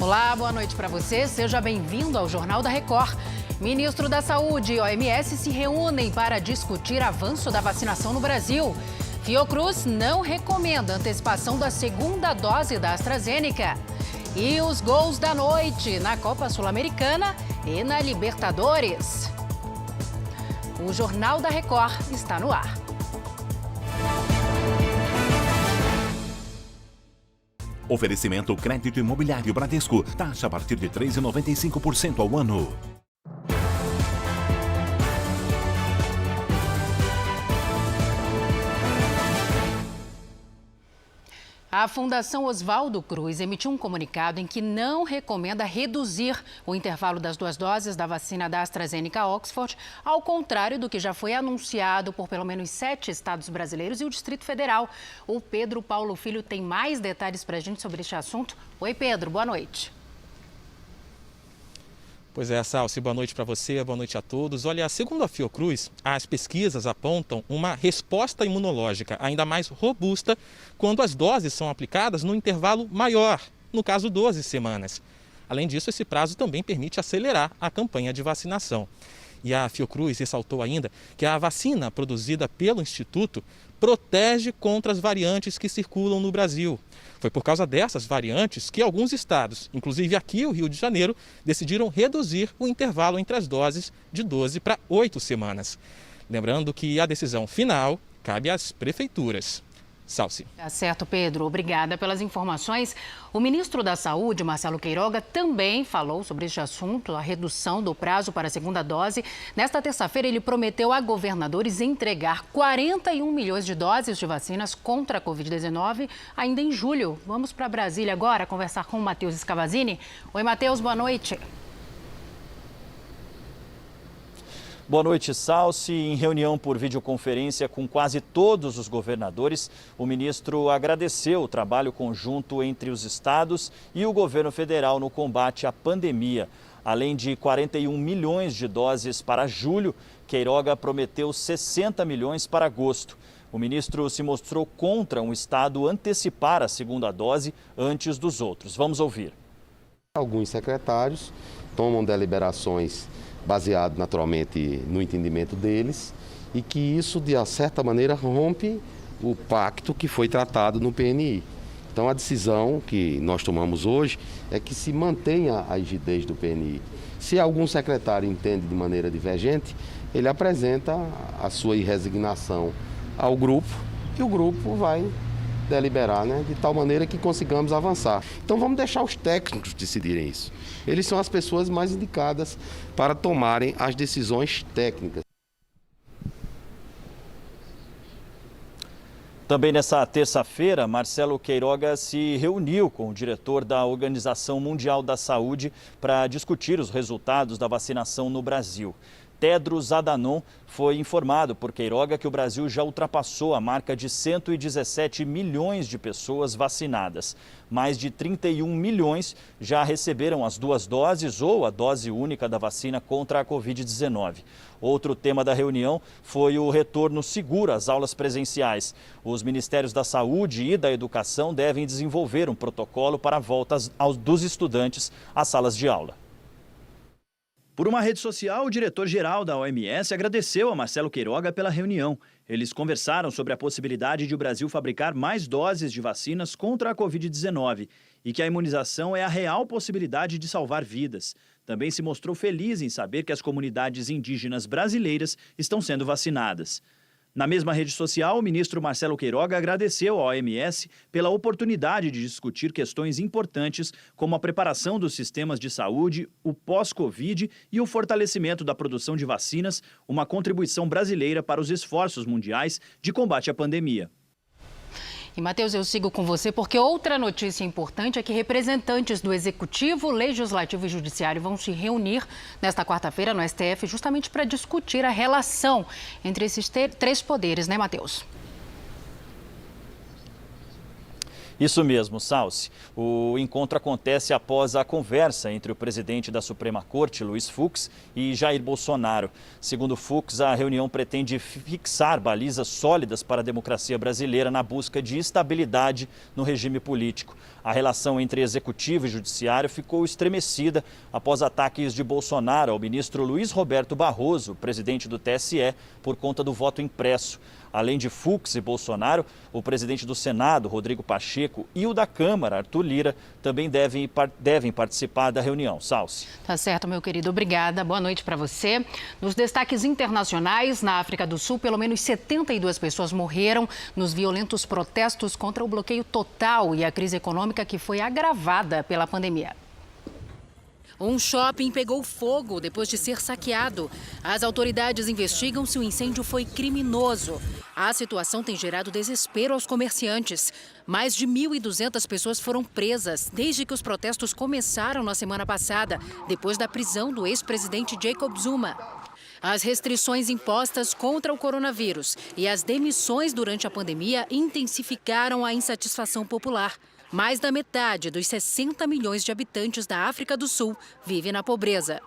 Olá, boa noite para você. Seja bem-vindo ao Jornal da Record. Ministro da Saúde e OMS se reúnem para discutir avanço da vacinação no Brasil. Fiocruz não recomenda antecipação da segunda dose da AstraZeneca. E os gols da noite na Copa Sul-Americana e na Libertadores. O Jornal da Record está no ar. Oferecimento Crédito Imobiliário Bradesco. Taxa a partir de 3,95% ao ano. A Fundação Oswaldo Cruz emitiu um comunicado em que não recomenda reduzir o intervalo das duas doses da vacina da AstraZeneca Oxford, ao contrário do que já foi anunciado por pelo menos 7 estados brasileiros e o Distrito Federal. O Pedro Paulo Filho tem mais detalhes para a gente sobre este assunto. Oi, Pedro, boa noite. Pois é, Salsi, boa noite para você, boa noite a todos. Olha, segundo a Fiocruz, as pesquisas apontam uma resposta imunológica ainda mais robusta quando as doses são aplicadas num intervalo maior, no caso 12 semanas. Além disso, esse prazo também permite acelerar a campanha de vacinação. E a Fiocruz ressaltou ainda que a vacina produzida pelo Instituto protege contra as variantes que circulam no Brasil. Foi por causa dessas variantes que alguns estados, inclusive aqui o Rio de Janeiro, decidiram reduzir o intervalo entre as doses de 12 para 8 semanas. Lembrando que a decisão final cabe às prefeituras. Salsi. Tá certo, Pedro. Obrigada pelas informações. O ministro da Saúde, Marcelo Queiroga, também falou sobre este assunto, a redução do prazo para a segunda dose. Nesta terça-feira, ele prometeu a governadores entregar 41 milhões de doses de vacinas contra a Covid-19 ainda em julho. Vamos para Brasília agora conversar com o Matheus Scavazini. Oi, Matheus, boa noite. Boa noite, Salsi. Em reunião por videoconferência com quase todos os governadores, o ministro agradeceu o trabalho conjunto entre os estados e o governo federal no combate à pandemia. Além de 41 milhões de doses para julho, Queiroga prometeu 60 milhões para agosto. O ministro se mostrou contra um estado antecipar a segunda dose antes dos outros. Vamos ouvir. Alguns secretários tomam deliberações baseado naturalmente no entendimento deles e que isso, de certa maneira, rompe o pacto que foi tratado no PNI. Então, a decisão que nós tomamos hoje é que se mantenha a rigidez do PNI. Se algum secretário entende de maneira divergente, ele apresenta a sua resignação ao grupo e o grupo vai deliberar, de tal maneira que consigamos avançar. Então vamos deixar os técnicos decidirem isso. Eles são as pessoas mais indicadas para tomarem as decisões técnicas. Também nessa terça-feira, Marcelo Queiroga se reuniu com o diretor da Organização Mundial da Saúde para discutir os resultados da vacinação no Brasil. Tedros Adhanom foi informado por Queiroga que o Brasil já ultrapassou a marca de 117 milhões de pessoas vacinadas. Mais de 31 milhões já receberam as duas doses ou a dose única da vacina contra a Covid-19. Outro tema da reunião foi o retorno seguro às aulas presenciais. Os Ministérios da Saúde e da Educação devem desenvolver um protocolo para a volta dos estudantes às salas de aula. Por uma rede social, o diretor-geral da OMS agradeceu a Marcelo Queiroga pela reunião. Eles conversaram sobre a possibilidade de o Brasil fabricar mais doses de vacinas contra a Covid-19 e que a imunização é a real possibilidade de salvar vidas. Também se mostrou feliz em saber que as comunidades indígenas brasileiras estão sendo vacinadas. Na mesma rede social, o ministro Marcelo Queiroga agradeceu à OMS pela oportunidade de discutir questões importantes como a preparação dos sistemas de saúde, o pós-Covid e o fortalecimento da produção de vacinas, uma contribuição brasileira para os esforços mundiais de combate à pandemia. E, Matheus, eu sigo com você porque outra notícia importante é que representantes do Executivo, Legislativo e Judiciário vão se reunir nesta quarta-feira no STF justamente para discutir a relação entre esses três poderes, né, Matheus? Isso mesmo, Salsi. O encontro acontece após a conversa entre o presidente da Suprema Corte, Luiz Fux, e Jair Bolsonaro. Segundo Fux, a reunião pretende fixar balizas sólidas para a democracia brasileira na busca de estabilidade no regime político. A relação entre executivo e judiciário ficou estremecida após ataques de Bolsonaro ao ministro Luiz Roberto Barroso, presidente do TSE, por conta do voto impresso. Além de Fux e Bolsonaro, o presidente do Senado, Rodrigo Pacheco, e o da Câmara, Arthur Lira, também devem participar da reunião. Salsi. Tá certo, meu querido. Obrigada. Boa noite para você. Nos destaques internacionais, na África do Sul, pelo menos 72 pessoas morreram nos violentos protestos contra o bloqueio total e a crise econômica que foi agravada pela pandemia. Um shopping pegou fogo depois de ser saqueado. As autoridades investigam se o incêndio foi criminoso. A situação tem gerado desespero aos comerciantes. Mais de 1.200 pessoas foram presas desde que os protestos começaram na semana passada, depois da prisão do ex-presidente Jacob Zuma. As restrições impostas contra o coronavírus e as demissões durante a pandemia intensificaram a insatisfação popular. Mais da metade dos 60 milhões de habitantes da África do Sul vive na pobreza.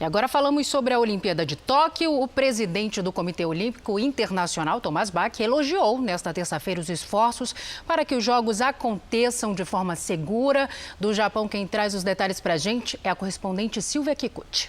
E agora falamos sobre a Olimpíada de Tóquio. O presidente do Comitê Olímpico Internacional, Thomas Bach, elogiou nesta terça-feira os esforços para que os Jogos aconteçam de forma segura. Do Japão, quem traz os detalhes para a gente é a correspondente Silvia Kikuchi.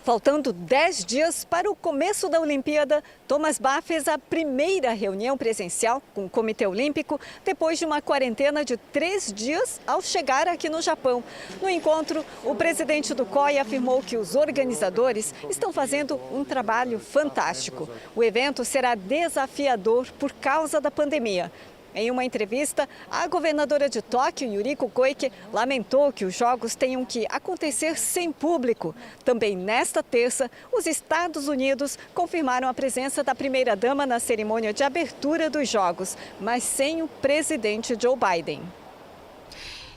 Faltando 10 dias para o começo da Olimpíada, Thomas Bach fez a primeira reunião presencial com o Comitê Olímpico depois de uma quarentena de 3 dias ao chegar aqui no Japão. No encontro, o presidente do COI afirmou que os organizadores estão fazendo um trabalho fantástico. O evento será desafiador por causa da pandemia. Em uma entrevista, a governadora de Tóquio, Yuriko Koike, lamentou que os Jogos tenham que acontecer sem público. Também nesta terça, os Estados Unidos confirmaram a presença da primeira-dama na cerimônia de abertura dos Jogos, mas sem o presidente Joe Biden.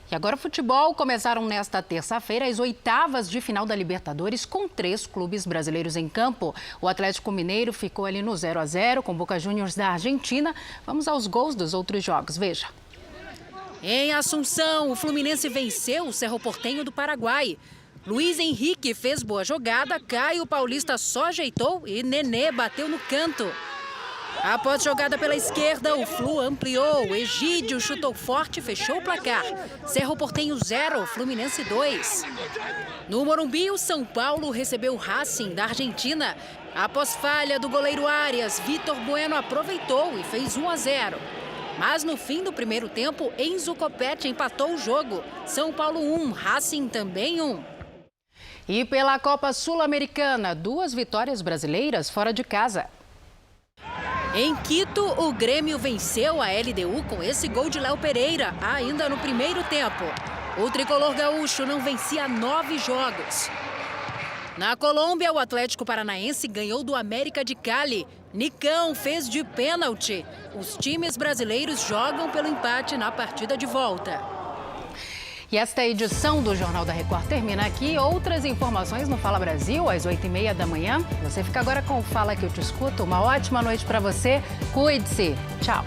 E agora o futebol. Começaram nesta terça-feira as oitavas de final da Libertadores com 3 clubes brasileiros em campo. O Atlético Mineiro ficou ali no 0-0 com Boca Juniors da Argentina. Vamos aos gols dos outros jogos, veja. Em Assunção, o Fluminense venceu o Cerro Porteño do Paraguai. Luiz Henrique fez boa jogada, Caio Paulista só ajeitou e Nenê bateu no canto. Após jogada pela esquerda, o Flu ampliou. Egídio chutou forte e fechou o placar. Cerro Porteño 0, Fluminense 2. No Morumbi, o São Paulo recebeu o Racing da Argentina. Após falha do goleiro Arias, Vitor Bueno aproveitou e fez 1-0. Mas no fim do primeiro tempo, Enzo Copete empatou o jogo. São Paulo 1, Racing também 1. E pela Copa Sul-Americana, 2 vitórias brasileiras fora de casa. Em Quito, o Grêmio venceu a LDU com esse gol de Léo Pereira, ainda no primeiro tempo. O tricolor gaúcho não vencia 9 jogos. Na Colômbia, o Atlético Paranaense ganhou do América de Cali. Nicão fez de pênalti. Os times brasileiros jogam pelo empate na partida de volta. E esta edição do Jornal da Record termina aqui. Outras informações no Fala Brasil, às 8h30 da manhã. Você fica agora com o Fala que eu te escuto. Uma ótima noite para você. Cuide-se. Tchau.